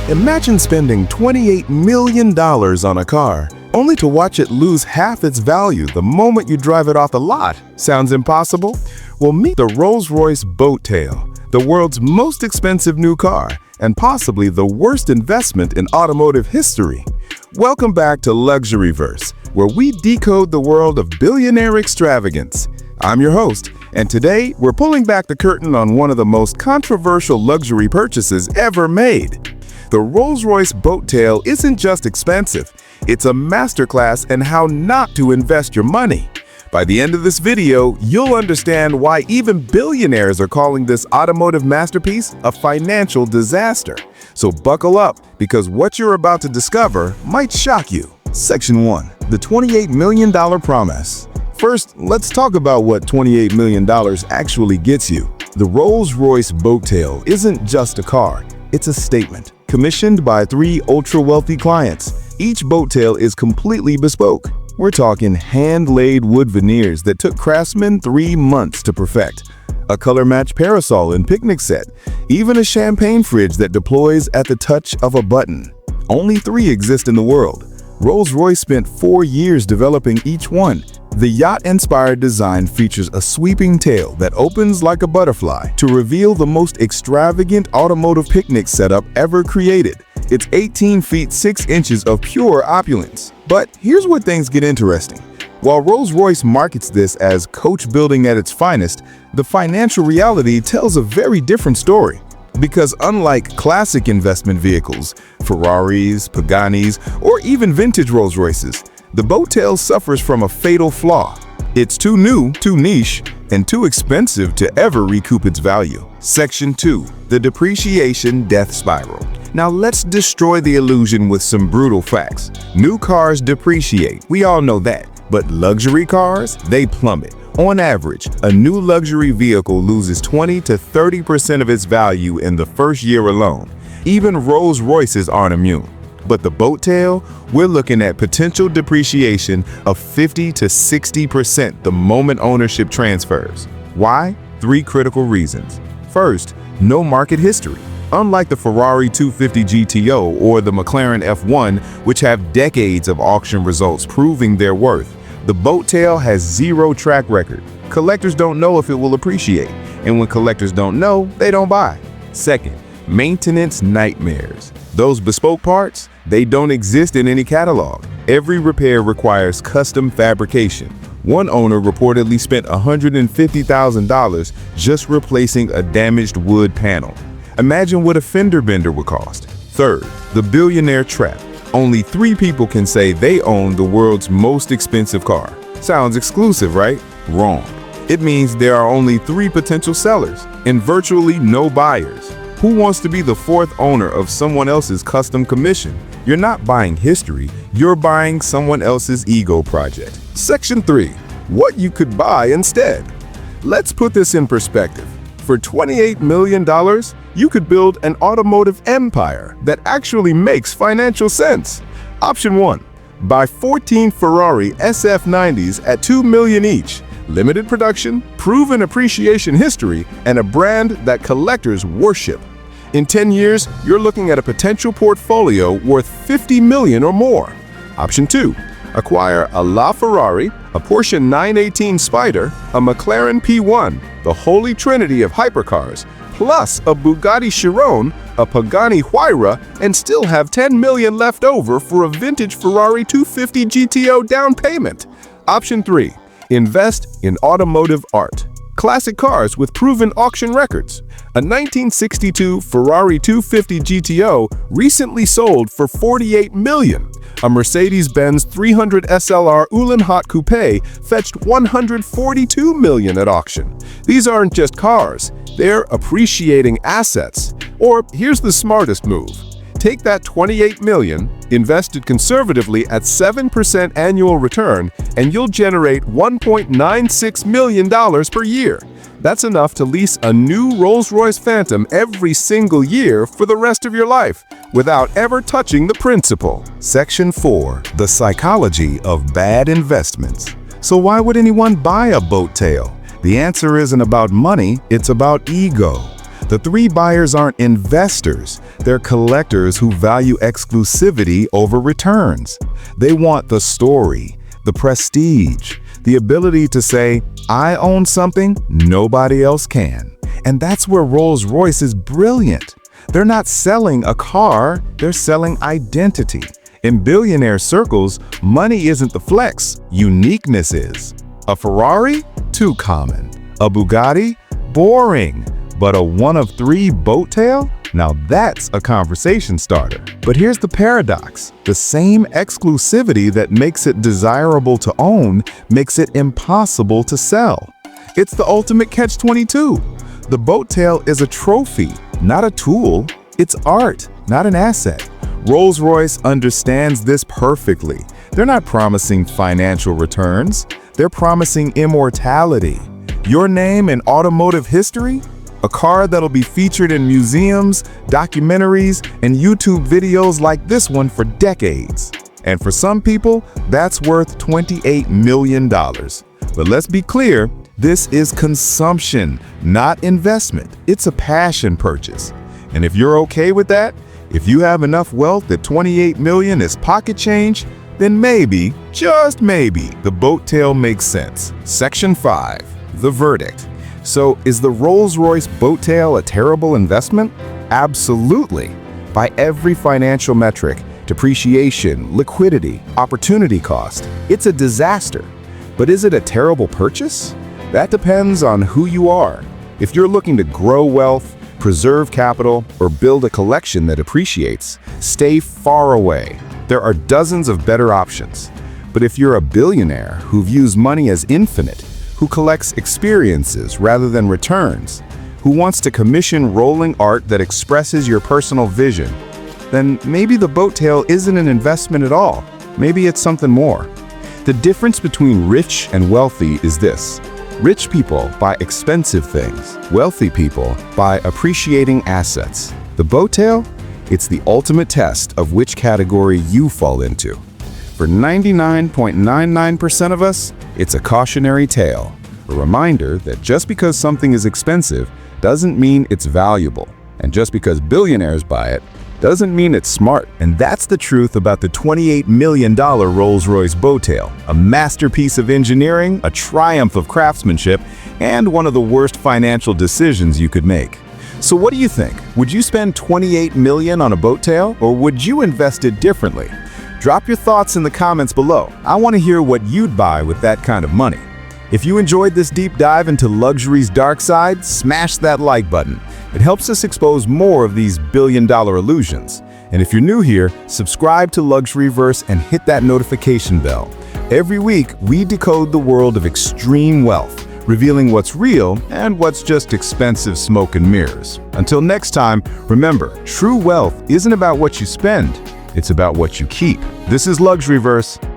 Imagine spending $28 million on a car, only to watch it lose half its value the moment you drive it off the lot. Sounds impossible? Well, meet the Rolls-Royce Boat Tail, the world's most expensive new car, and possibly the worst investment in automotive history. Welcome back to LuxuryVerse, where we decode the world of billionaire extravagance. I'm your host, and today we're pulling back the curtain on one of the most controversial luxury purchases ever made. The Rolls-Royce Boat Tail isn't just expensive, it's a masterclass in how not to invest your money. By the end of this video, you'll understand why even billionaires are calling this automotive masterpiece a financial disaster. So buckle up, because what you're about to discover might shock you. Section 1. The $28 million promise. First, let's talk about what $28 million actually gets you. The Rolls-Royce Boat Tail isn't just a car, it's a statement. Commissioned by 3 ultra-wealthy clients, each boat tail is completely bespoke. We're talking hand-laid wood veneers that took craftsmen 3 months to perfect, a color-matched parasol and picnic set, even a champagne fridge that deploys at the touch of a button. Only 3 exist in the world. Rolls-Royce spent 4 years developing each one. The yacht-inspired design features a sweeping tail that opens like a butterfly to reveal the most extravagant automotive picnic setup ever created. It's 18 feet 6 inches of pure opulence. But here's where things get interesting. While Rolls-Royce markets this as coach building at its finest, the financial reality tells a very different story. Because unlike classic investment vehicles, Ferraris, Paganis, or even vintage Rolls-Royces, the Boat Tail suffers from a fatal flaw. It's too new, too niche, and too expensive to ever recoup its value. Section 2. The Depreciation Death Spiral. Now let's destroy the illusion with some brutal facts. New cars depreciate, we all know that. But luxury cars, they plummet. On average, a new luxury vehicle loses 20 to 30% of its value in the first year alone. Even Rolls-Royces aren't immune. But the Boat Tail, we're looking at potential depreciation of 50 to 60% the moment ownership transfers. Why? 3 critical reasons. First, no market history. Unlike the Ferrari 250 GTO or the McLaren F1, which have decades of auction results proving their worth, the Boat Tail has 0 track record. Collectors don't know if it will appreciate, and when collectors don't know, they don't buy. Second, maintenance nightmares. Those bespoke parts, they don't exist in any catalog. Every repair requires custom fabrication. One owner reportedly spent $150,000 just replacing a damaged wood panel. Imagine what a fender bender would cost. Third, the billionaire trap. Only 3 people can say they own the world's most expensive car. Sounds exclusive, right? Wrong. It means there are only 3 potential sellers and virtually no buyers. Who wants to be the 4th owner of someone else's custom commission? You're not buying history, you're buying someone else's ego project. Section 3. What you could buy instead. Let's put this in perspective. For $28 million, you could build an automotive empire that actually makes financial sense. Option 1. Buy 14 Ferrari SF90s at $2 million each. Limited production, proven appreciation history, and a brand that collectors worship. In 10 years, you're looking at a potential portfolio worth $50 million or more. Option 2. Acquire a LaFerrari, a Porsche 918 Spider, a McLaren P1, the holy trinity of hypercars, plus a Bugatti Chiron, a Pagani Huayra, and still have $10 million left over for a vintage Ferrari 250 GTO down payment. Option 3. Invest in automotive art. Classic cars with proven auction records. A 1962 Ferrari 250 GTO recently sold for $48 million. A Mercedes-Benz 300 SLR Uhlenhaut Coupe fetched $142 million at auction. These aren't just cars, they're appreciating assets. Or here's the smartest move. Take that $28 million, invested conservatively at 7% annual return, and you'll generate $1.96 million per year. That's enough to lease a new Rolls-Royce Phantom every single year for the rest of your life, without ever touching the principal. Section 4. The Psychology of Bad Investments. So why would anyone buy a boat tail? The answer isn't about money, it's about ego. The three buyers aren't investors, they're collectors who value exclusivity over returns. They want the story, the prestige, the ability to say, I own something nobody else can. And that's where Rolls-Royce is brilliant. They're not selling a car, they're selling identity. In billionaire circles, money isn't the flex, uniqueness is. A Ferrari? Too common. A Bugatti? Boring. But a one-of-three boat tail? Now that's a conversation starter. But here's the paradox. The same exclusivity that makes it desirable to own makes it impossible to sell. It's the ultimate catch-22. The boat tail is a trophy, not a tool. It's art, not an asset. Rolls-Royce understands this perfectly. They're not promising financial returns. They're promising immortality. Your name in automotive history? A car that'll be featured in museums, documentaries, and YouTube videos like this one for decades. And for some people, that's worth $28 million. But let's be clear, this is consumption, not investment. It's a passion purchase. And if you're okay with that, if you have enough wealth that $28 million is pocket change, then maybe, just maybe, the boat tail makes sense. Section 5, the verdict. So is the Rolls-Royce Boat Tail a terrible investment? Absolutely. By every financial metric, depreciation, liquidity, opportunity cost, it's a disaster. But is it a terrible purchase? That depends on who you are. If you're looking to grow wealth, preserve capital, or build a collection that appreciates, stay far away. There are dozens of better options. But if you're a billionaire who views money as infinite, who collects experiences rather than returns, who wants to commission rolling art that expresses your personal vision, then maybe the boat tail isn't an investment at all. Maybe it's something more. The difference between rich and wealthy is this. Rich people buy expensive things. Wealthy people buy appreciating assets. The boat tail? It's the ultimate test of which category you fall into. For 99.99% of us, it's a cautionary tale, a reminder that just because something is expensive doesn't mean it's valuable, and just because billionaires buy it doesn't mean it's smart. And that's the truth about the $28 million Rolls-Royce Boat Tail, a masterpiece of engineering, a triumph of craftsmanship, and one of the worst financial decisions you could make. So what do you think? Would you spend $28 million on a boat tail, or would you invest it differently? Drop your thoughts in the comments below. I want to hear what you'd buy with that kind of money. If you enjoyed this deep dive into luxury's dark side, smash that like button. It helps us expose more of these billion-dollar illusions. And if you're new here, subscribe to LuxuryVerse and hit that notification bell. Every week, we decode the world of extreme wealth, revealing what's real and what's just expensive smoke and mirrors. Until next time, remember, true wealth isn't about what you spend. It's about what you keep. This is LuxuryVerse.